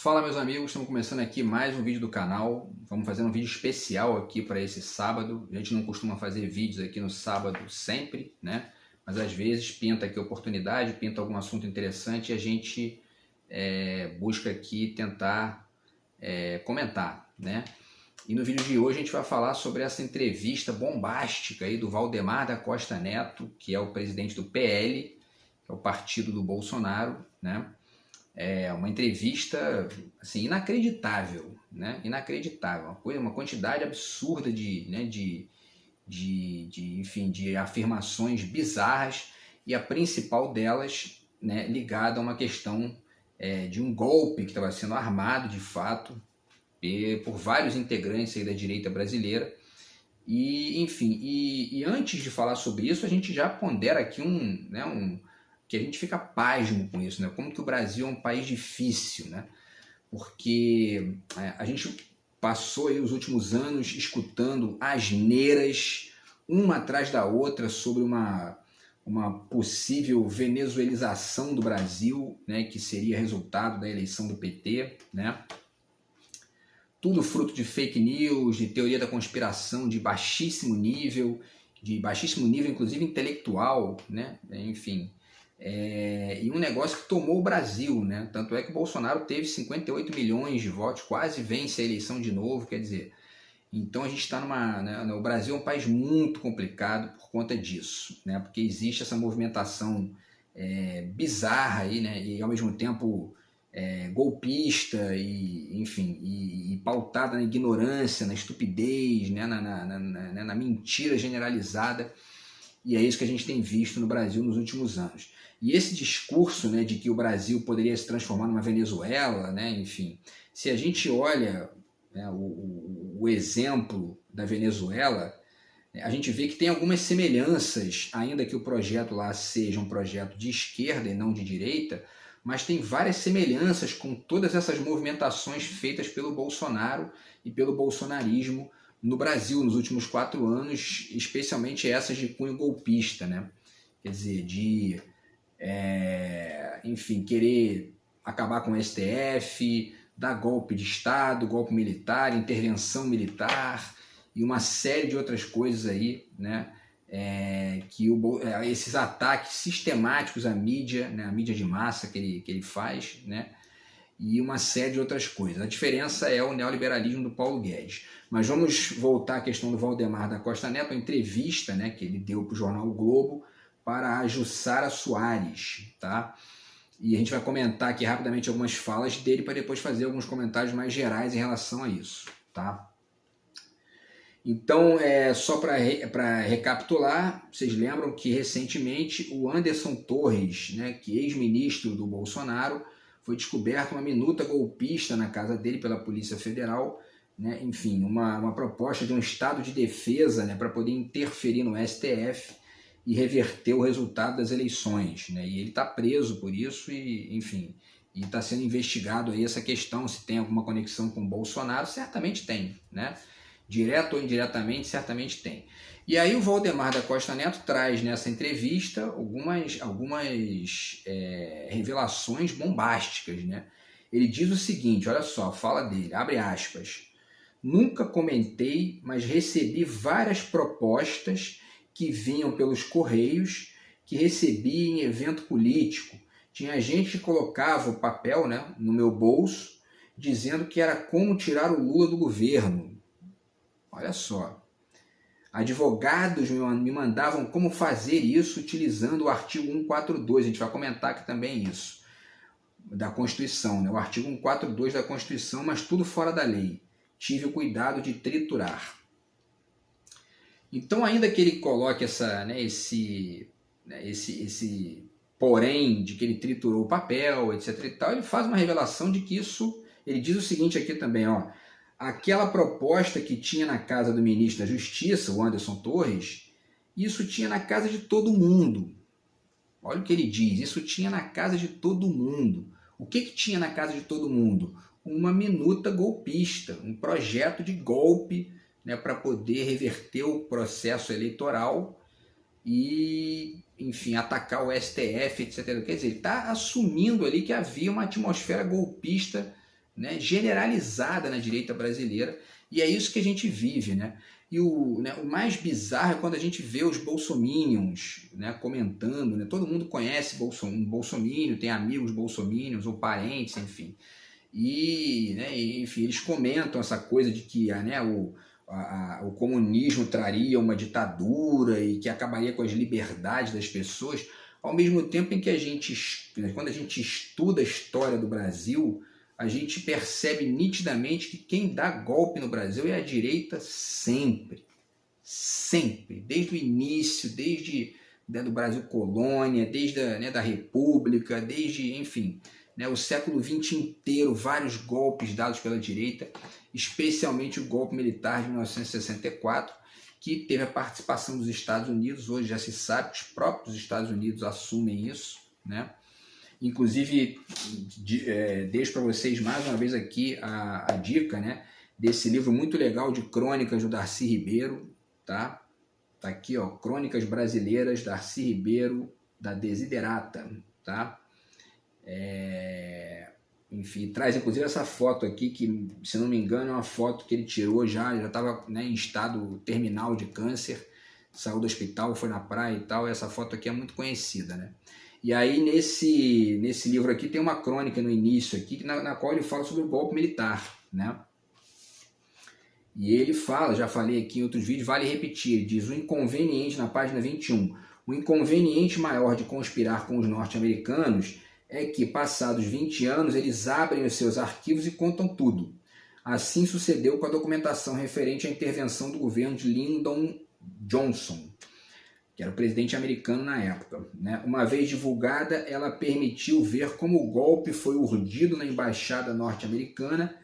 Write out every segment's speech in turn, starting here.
Fala, meus amigos, estamos começando aqui mais um vídeo do canal. Vamos fazer um vídeo especial aqui para esse sábado. A gente não costuma fazer vídeos aqui no sábado sempre, né? Mas às vezes pinta aqui oportunidade, pinta algum assunto interessante e a gente busca aqui tentar comentar, né? E no vídeo de hoje a gente vai falar sobre essa entrevista bombástica aí do Valdemar da Costa Neto, que é o presidente do PL, que é o partido do Bolsonaro, né? É uma entrevista assim, inacreditável, né? Inacreditável, uma quantidade absurda de afirmações bizarras, e a principal delas, né, ligada a uma questão de um golpe que estava sendo armado de fato por vários integrantes aí da direita brasileira. E enfim, e antes de falar sobre isso, a gente já pondera aqui que a gente fica pasmo com isso, né? Como que o Brasil é um país difícil, né? Porque a gente passou aí os últimos anos escutando asneiras, uma atrás da outra, sobre uma possível venezuelização do Brasil, né? Que seria resultado da eleição do PT, né? Tudo fruto de fake news, de teoria da conspiração de baixíssimo nível inclusive intelectual, né? Enfim. E um negócio que tomou o Brasil, né? Tanto é que o Bolsonaro teve 58 milhões de votos, quase vence a eleição de novo, quer dizer. Então a gente está o Brasil é um país muito complicado por conta disso, né? Porque existe essa movimentação bizarra aí, né? E ao mesmo tempo golpista e pautada na ignorância, na estupidez, né? Na mentira generalizada. E é isso que a gente tem visto no Brasil nos últimos anos. E esse discurso, né, de que o Brasil poderia se transformar numa Venezuela, né, enfim, se a gente olha, né, o exemplo da Venezuela, a gente vê que tem algumas semelhanças, ainda que o projeto lá seja um projeto de esquerda e não de direita, mas tem várias semelhanças com todas essas movimentações feitas pelo Bolsonaro e pelo bolsonarismo no Brasil nos últimos 4 anos, especialmente essas de cunho golpista, né? Quer dizer, de querer acabar com o STF, dar golpe de Estado, golpe militar, intervenção militar e uma série de outras coisas aí, né? Esses ataques sistemáticos à mídia, né? A mídia de massa que ele faz, né? E uma série de outras coisas. A diferença é o neoliberalismo do Paulo Guedes. Mas vamos voltar à questão do Valdemar da Costa Neto, a entrevista, né, que ele deu para o jornal O Globo para a Jussara Soares, tá? E a gente vai comentar aqui rapidamente algumas falas dele para depois fazer alguns comentários mais gerais em relação a isso, tá? Então, só para recapitular, vocês lembram que recentemente o Anderson Torres, né, que é ex-ministro do Bolsonaro, foi descoberta uma minuta golpista na casa dele pela Polícia Federal, né? Enfim, uma proposta de um estado de defesa, né, para poder interferir no STF e reverter o resultado das eleições, né? E ele está preso por isso e está sendo investigado aí essa questão, se tem alguma conexão com o Bolsonaro. Certamente tem, né? Direto ou indiretamente, certamente tem. E aí o Valdemar da Costa Neto traz nessa entrevista algumas revelações bombásticas, né? Ele diz o seguinte, olha só, fala dele, abre aspas: "Nunca comentei, mas recebi várias propostas que vinham pelos correios, que recebi em evento político. Tinha gente que colocava o papel, né, no meu bolso, dizendo que era como tirar o Lula do governo. Olha só. Advogados me mandavam como fazer isso utilizando o artigo 142, a gente vai comentar aqui também isso, da Constituição, né? O artigo 142 da Constituição, mas tudo fora da lei. Tive o cuidado de triturar." Então, ainda que ele coloque esse porém de que ele triturou o papel, etc e tal, ele faz uma revelação de que isso, ele diz o seguinte aqui também, ó: "Aquela proposta que tinha na casa do ministro da Justiça, o Anderson Torres, isso tinha na casa de todo mundo." Olha o que ele diz, isso tinha na casa de todo mundo. O que tinha na casa de todo mundo? Uma minuta golpista, um projeto de golpe, né, para poder reverter o processo eleitoral e, enfim, atacar o STF, etc. Quer dizer, ele está assumindo ali que havia uma atmosfera golpista, né, generalizada na direita brasileira, e é isso que a gente vive, né? E o mais bizarro é quando a gente vê os bolsominions, né, comentando, né? Todo mundo conhece um bolsominion, tem amigos bolsominions ou parentes, enfim. E, né, enfim, eles comentam essa coisa de que o comunismo traria uma ditadura e que acabaria com as liberdades das pessoas, ao mesmo tempo em que quando a gente estuda a história do Brasil, a gente percebe nitidamente que quem dá golpe no Brasil é a direita sempre. Sempre. Desde o início, desde do Brasil colônia, desde da República, desde, enfim, o século XX inteiro, vários golpes dados pela direita, especialmente o golpe militar de 1964, que teve a participação dos Estados Unidos. Hoje já se sabe que os próprios Estados Unidos assumem isso, né? Inclusive, deixo para vocês mais uma vez aqui a dica, né, desse livro muito legal de crônicas do Darcy Ribeiro, tá? Tá aqui, ó, Crônicas Brasileiras, Darcy Ribeiro, da Desiderata, tá? Enfim, traz inclusive essa foto aqui, que, se não me engano, é uma foto que ele tirou já estava, né, em estado terminal de câncer, saiu do hospital, foi na praia e tal. Essa foto aqui é muito conhecida, né? E aí nesse livro aqui tem uma crônica no início aqui, na qual ele fala sobre o golpe militar, né? E ele fala, já falei aqui em outros vídeos, vale repetir, ele diz: o inconveniente, na página 21, o inconveniente maior de conspirar com os norte-americanos é que, passados 20 anos, eles abrem os seus arquivos e contam tudo. Assim sucedeu com a documentação referente à intervenção do governo de Lyndon Johnson, que era o presidente americano na época, né? Uma vez divulgada, ela permitiu ver como o golpe foi urdido na embaixada norte-americana,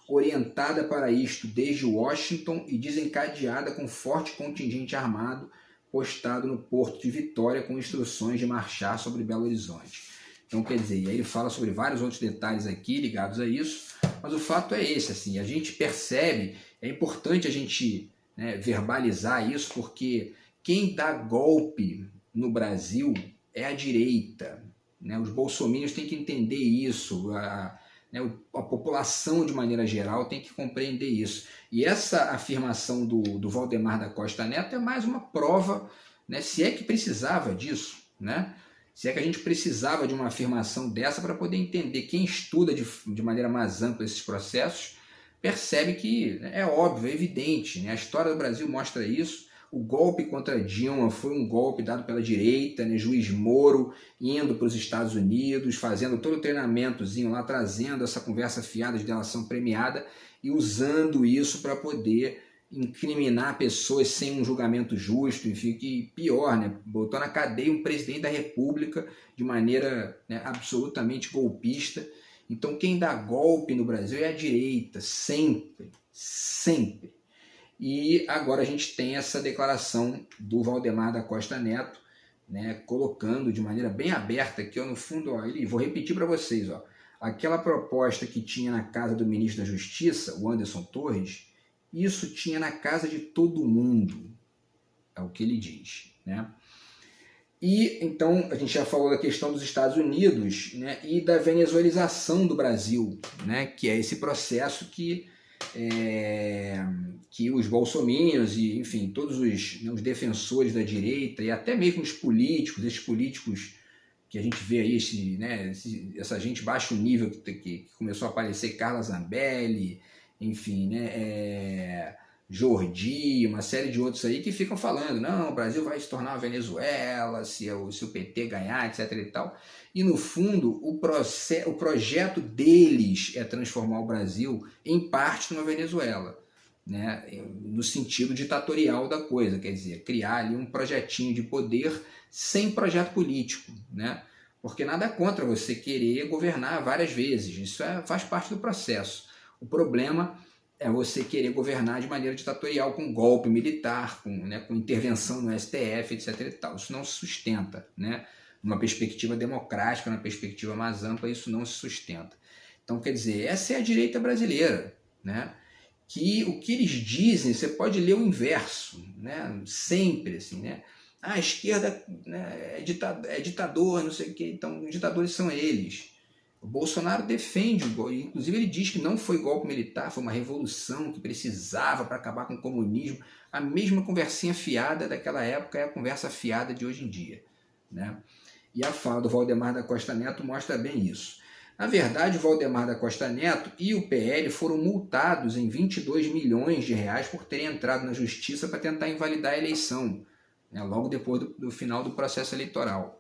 orientada para isto desde Washington e desencadeada com forte contingente armado postado no porto de Vitória com instruções de marchar sobre Belo Horizonte. Então, quer dizer, aí ele fala sobre vários outros detalhes aqui ligados a isso, mas o fato é esse, assim, a gente percebe, é importante a gente, né, verbalizar isso, porque quem dá golpe no Brasil é a direita, né? Os bolsominions têm que entender isso, a população de maneira geral tem que compreender isso. E essa afirmação do Valdemar da Costa Neto é mais uma prova, né, se é que precisava disso, né? Se é que a gente precisava de uma afirmação dessa para poder entender. Quem estuda de maneira mais ampla esses processos percebe que é óbvio, é evidente, né? A história do Brasil mostra isso. O golpe contra Dilma foi um golpe dado pela direita, né? Juiz Moro indo para os Estados Unidos, fazendo todo o treinamentozinho lá, trazendo essa conversa fiada de delação premiada e usando isso para poder incriminar pessoas sem um julgamento justo, enfim, que pior, né? Botou na cadeia um presidente da República de maneira, né, absolutamente golpista. Então quem dá golpe no Brasil é a direita, sempre, sempre. E agora a gente tem essa declaração do Valdemar da Costa Neto, né, colocando de maneira bem aberta aqui, ó, no fundo, ó, vou repetir para vocês, ó, aquela proposta que tinha na casa do ministro da Justiça, o Anderson Torres, isso tinha na casa de todo mundo, é o que ele diz, né? E então a gente já falou da questão dos Estados Unidos, né, e da venezuelização do Brasil, né, que é esse processo que os bolsominions e, enfim, todos os defensores da direita e até mesmo os políticos, esses políticos que a gente vê aí, essa gente baixo nível que começou a aparecer, Carla Zambelli, enfim, né, Jordi, uma série de outros aí que ficam falando, não, o Brasil vai se tornar uma Venezuela se o PT ganhar, etc e tal. E no fundo, o projeto deles é transformar o Brasil em parte numa Venezuela, né, no sentido ditatorial da coisa, quer dizer, criar ali um projetinho de poder sem projeto político, né? Porque nada contra você querer governar várias vezes, isso faz parte do processo. O problema é você querer governar de maneira ditatorial, com golpe militar, com intervenção no STF, etc e tal. Isso não se sustenta, né? Numa perspectiva democrática, numa perspectiva mais ampla, isso não se sustenta. Então, quer dizer, essa é a direita brasileira, né? Que o que eles dizem, você pode ler o inverso, né? Sempre, assim, né? A esquerda, né, é ditador, não sei o quê, então os ditadores são eles. O Bolsonaro defende, inclusive ele diz que não foi golpe militar, foi uma revolução que precisava para acabar com o comunismo. A mesma conversinha fiada daquela época é a conversa fiada de hoje em dia, né? E a fala do Valdemar da Costa Neto mostra bem isso. Na verdade, o Valdemar da Costa Neto e o PL foram multados em 22 milhões de reais por terem entrado na justiça para tentar invalidar a eleição, né, logo depois do final do processo eleitoral.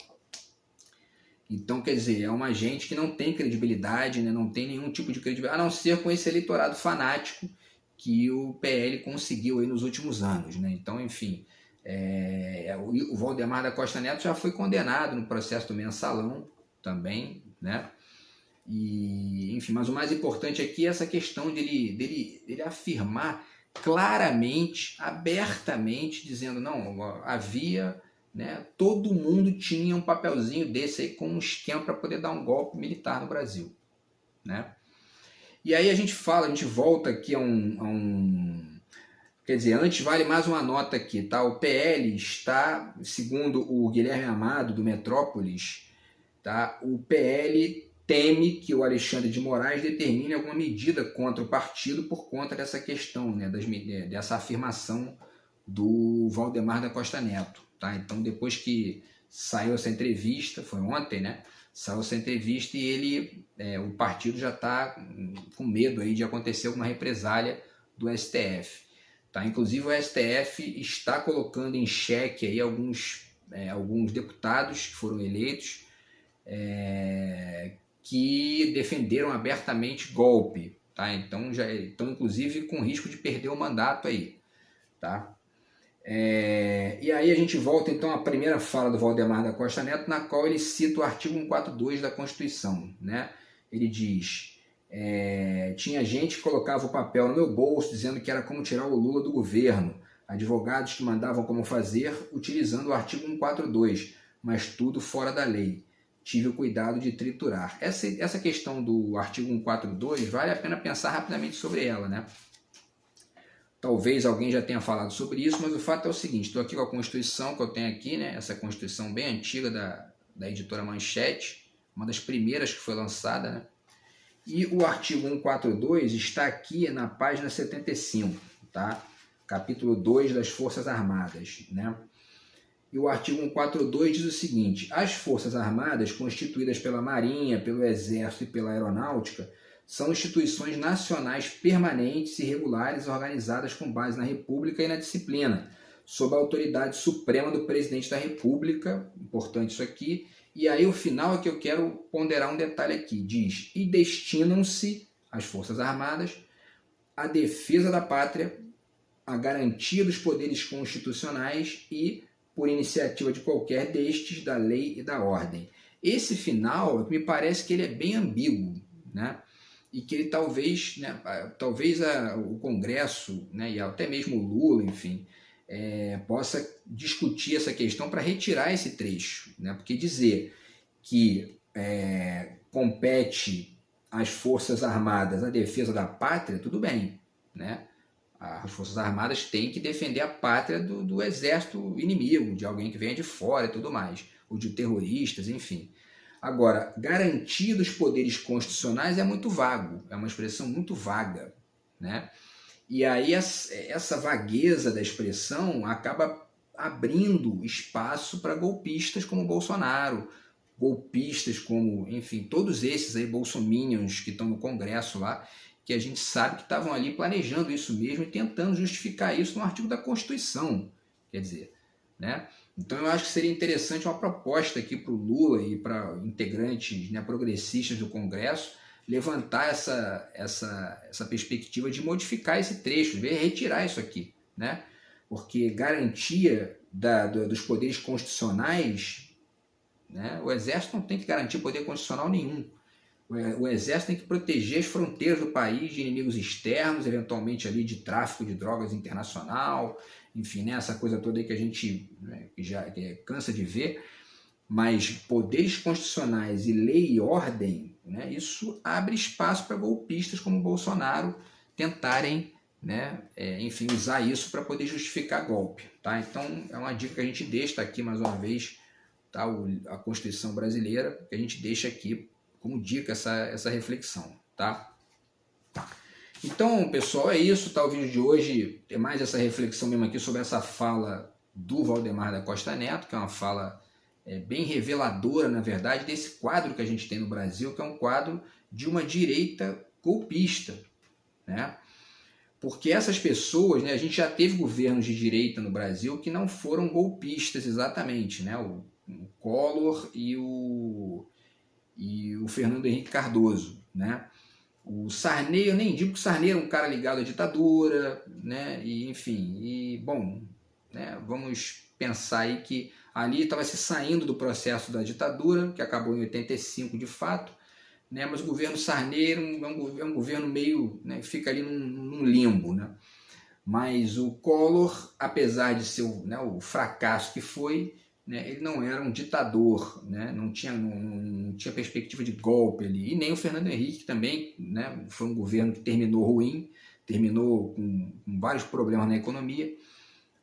Então, quer dizer, é uma gente que não tem credibilidade, né, não tem nenhum tipo de credibilidade, a não ser com esse eleitorado fanático que o PL conseguiu aí nos últimos anos, né? Então, enfim, o Valdemar da Costa Neto já foi condenado no processo do mensalão também, né? E, enfim, mas o mais importante aqui é essa questão dele afirmar claramente, abertamente, dizendo, não, havia, né, todo mundo tinha um papelzinho desse aí com um esquema para poder dar um golpe militar no Brasil, né? E aí a gente volta aqui quer dizer, antes vale mais uma nota aqui, tá? O PL está, segundo o Guilherme Amado, do Metrópolis, tá? O PL teme que o Alexandre de Moraes determine alguma medida contra o partido por conta dessa questão, né? Dessa afirmação do Valdemar da Costa Neto, tá? Então, depois que saiu essa entrevista, foi ontem, né? Saiu essa entrevista e o partido já está com medo aí de acontecer alguma represália do STF. Tá? Inclusive o STF está colocando em xeque aí alguns deputados que foram eleitos que defenderam abertamente golpe. Tá? Então já estão inclusive com risco de perder o mandato aí. Tá? E aí a gente volta então à primeira fala do Valdemar da Costa Neto, na qual ele cita o artigo 142 da Constituição, né? Ele diz, tinha gente que colocava o papel no meu bolso dizendo que era como tirar o Lula do governo, advogados que mandavam como fazer utilizando o artigo 142, mas tudo fora da lei. Tive o cuidado de triturar. Essa questão do artigo 142 vale a pena pensar rapidamente sobre ela, né? Talvez alguém já tenha falado sobre isso, mas o fato é o seguinte, estou aqui com a Constituição que eu tenho aqui, né? Essa Constituição bem antiga da editora Manchete, uma das primeiras que foi lançada, né? E o artigo 142 está aqui na página 75, tá? Capítulo 2 das Forças Armadas, né? E o artigo 142 diz o seguinte, as Forças Armadas, constituídas pela Marinha, pelo Exército e pela Aeronáutica, são instituições nacionais permanentes e regulares organizadas com base na República e na disciplina, sob a autoridade suprema do Presidente da República, importante isso aqui, e aí o final é que eu quero ponderar um detalhe aqui, diz, e destinam-se as Forças Armadas à defesa da pátria, à garantia dos poderes constitucionais e, por iniciativa de qualquer destes, da lei e da ordem. Esse final, me parece que ele é bem ambíguo, né? E que ele talvez o Congresso, né, e até mesmo o Lula, enfim, possa discutir essa questão para retirar esse trecho, né? Porque dizer que compete às Forças Armadas a defesa da pátria, tudo bem, né? As Forças Armadas têm que defender a pátria do exército inimigo, de alguém que venha de fora e tudo mais, ou de terroristas, enfim. Agora, garantia dos poderes constitucionais é muito vago, é uma expressão muito vaga, né? E aí essa vagueza da expressão acaba abrindo espaço para golpistas como Bolsonaro, golpistas como, enfim, todos esses aí bolsominions que estão no Congresso lá, que a gente sabe que estavam ali planejando isso mesmo e tentando justificar isso no artigo da Constituição, quer dizer, né? Então eu acho que seria interessante uma proposta aqui para o Lula e para integrantes, né, progressistas do Congresso levantar essa perspectiva de modificar esse trecho, de retirar isso aqui, né? Porque garantia dos poderes constitucionais, né, o Exército não tem que garantir poder constitucional nenhum. O Exército tem que proteger as fronteiras do país de inimigos externos, eventualmente ali de tráfico de drogas internacional, enfim, né, essa coisa toda aí que a gente, né, já cansa de ver, mas poderes constitucionais e lei e ordem, né, isso abre espaço para golpistas como Bolsonaro tentarem, né, enfim, usar isso para poder justificar golpe. Tá? Então é uma dica que a gente deixa, tá aqui mais uma vez, tá, a Constituição brasileira, que a gente deixa aqui como dica essa reflexão, tá? Então, pessoal, é isso, tá? O vídeo de hoje é mais essa reflexão mesmo aqui sobre essa fala do Valdemar da Costa Neto, que é uma fala bem reveladora, na verdade, desse quadro que a gente tem no Brasil, que é um quadro de uma direita golpista, né? Porque essas pessoas, né, a gente já teve governos de direita no Brasil que não foram golpistas exatamente, né? O Collor e o Fernando Henrique Cardoso, né? O Sarney, eu nem digo que o Sarney era um cara ligado à ditadura, né? E, enfim, bom, né? Vamos pensar aí que ali estava se saindo do processo da ditadura, que acabou em 85 de fato, né? Mas o governo Sarney é um governo meio, né? Fica ali num limbo, né? Mas o Collor, apesar de ser o fracasso que foi, né, ele não era um ditador, né, não tinha perspectiva de golpe ali, e nem o Fernando Henrique também, né, foi um governo que terminou ruim, terminou com vários problemas na economia,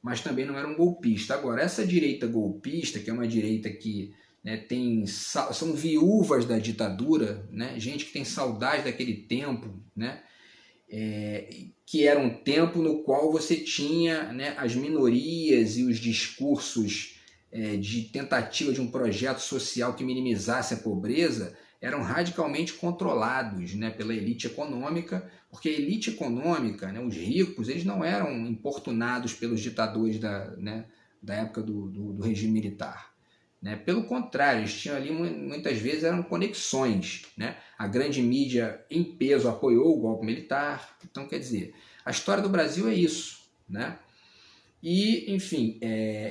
mas também não era um golpista. Agora, essa direita golpista, que é uma direita que, né, são viúvas da ditadura, né, gente que tem saudade daquele tempo, né, que era um tempo no qual você tinha, né, as minorias e os discursos de tentativa de um projeto social que minimizasse a pobreza eram radicalmente controlados, né, pela elite econômica, porque a elite econômica, né, os ricos, eles não eram importunados pelos ditadores da época do regime militar. Né? Pelo contrário, eles tinham ali, muitas vezes, eram conexões. Né? A grande mídia em peso apoiou o golpe militar. Então, quer dizer, a história do Brasil é isso. Né? E, enfim,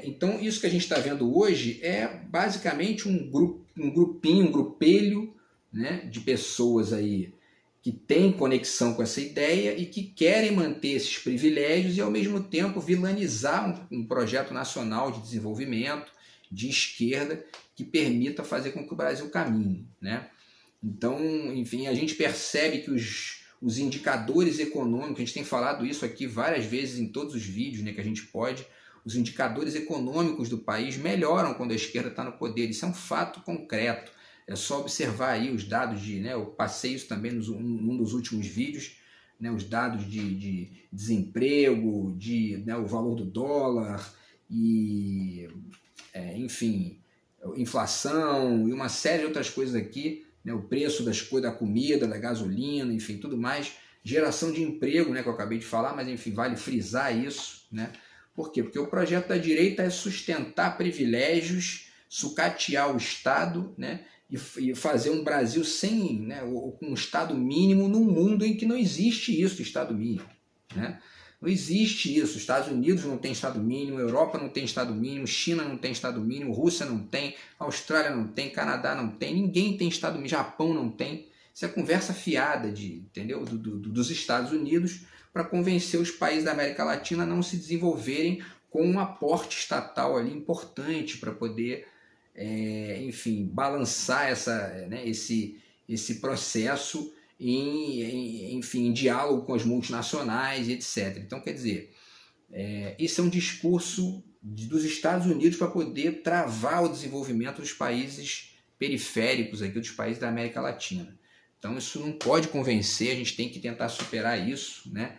então isso que a gente está vendo hoje é basicamente um grupinho, um grupelho, né, de pessoas aí que têm conexão com essa ideia e que querem manter esses privilégios e, ao mesmo tempo, vilanizar um projeto nacional de desenvolvimento, de esquerda, que permita fazer com que o Brasil caminhe. Né? Então, enfim, a gente percebe que os indicadores econômicos, a gente tem falado isso aqui várias vezes em todos os vídeos, né, que a gente pode, os indicadores econômicos do país melhoram quando a esquerda está no poder, isso é um fato concreto, é só observar aí os dados eu passei isso também num dos últimos vídeos, né, os dados de desemprego, o valor do dólar, e enfim, inflação e uma série de outras coisas aqui, né, o preço da comida, da gasolina, enfim, tudo mais, geração de emprego, né, que eu acabei de falar, mas enfim, vale frisar isso. Né? Por quê? Porque o projeto da direita é sustentar privilégios, sucatear o Estado, né, e fazer um Brasil sem, né, um Estado mínimo num mundo em que não existe isso, Estado mínimo. Né? Não existe isso. Estados Unidos não tem Estado mínimo, Europa não tem Estado mínimo, China não tem Estado mínimo, Rússia não tem, Austrália não tem, Canadá não tem, ninguém tem Estado mínimo, Japão não tem. Isso é conversa fiada entendeu? Dos Estados Unidos para convencer os países da América Latina a não se desenvolverem com um aporte estatal ali importante para poder, enfim, balançar esse processo em diálogo com as multinacionais, etc. Então, quer dizer, isso é um discurso dos Estados Unidos para poder travar o desenvolvimento dos países periféricos, aqui, dos países da América Latina. Então, isso não pode convencer, a gente tem que tentar superar isso, né?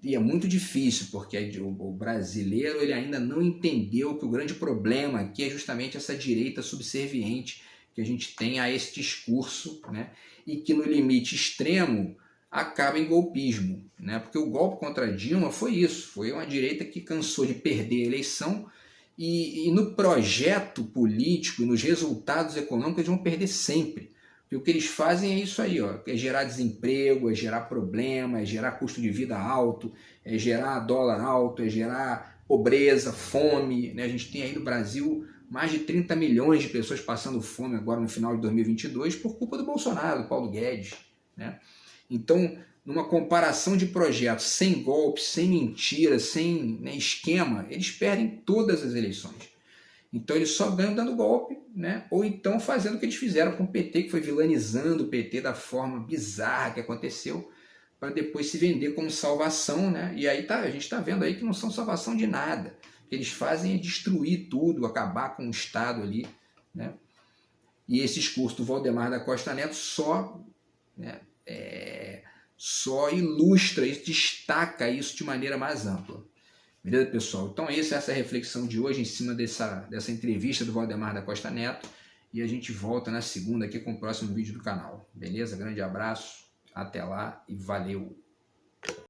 E é muito difícil, porque o brasileiro ele ainda não entendeu que o grande problema aqui é justamente essa direita subserviente que a gente tem a esse discurso, né? E que no limite extremo acaba em golpismo, né? Porque o golpe contra Dilma foi isso, foi uma direita que cansou de perder a eleição e no projeto político e nos resultados econômicos eles vão perder sempre. Porque o que eles fazem é isso aí, ó, é gerar desemprego, é gerar problema, é gerar custo de vida alto, é gerar dólar alto, é gerar pobreza, fome, né? A gente tem aí no Brasil mais de 30 milhões de pessoas passando fome agora no final de 2022 por culpa do Bolsonaro, do Paulo Guedes. Né? Então, numa comparação de projetos sem golpe, sem mentira, sem esquema, eles perdem todas as eleições. Então eles só ganham dando golpe, né? Ou então fazendo o que eles fizeram com o PT, que foi vilanizando o PT da forma bizarra que aconteceu, para depois se vender como salvação, né? E aí a gente está vendo aí que não são salvação de nada. O que eles fazem é destruir tudo, acabar com o Estado ali. Né? E esse discurso do Valdemar da Costa Neto só, né, só ilustra e destaca isso de maneira mais ampla. Beleza, pessoal? Então essa é a reflexão de hoje em cima dessa entrevista do Valdemar da Costa Neto. E a gente volta na segunda aqui com o próximo vídeo do canal. Beleza? Grande abraço, até lá e valeu!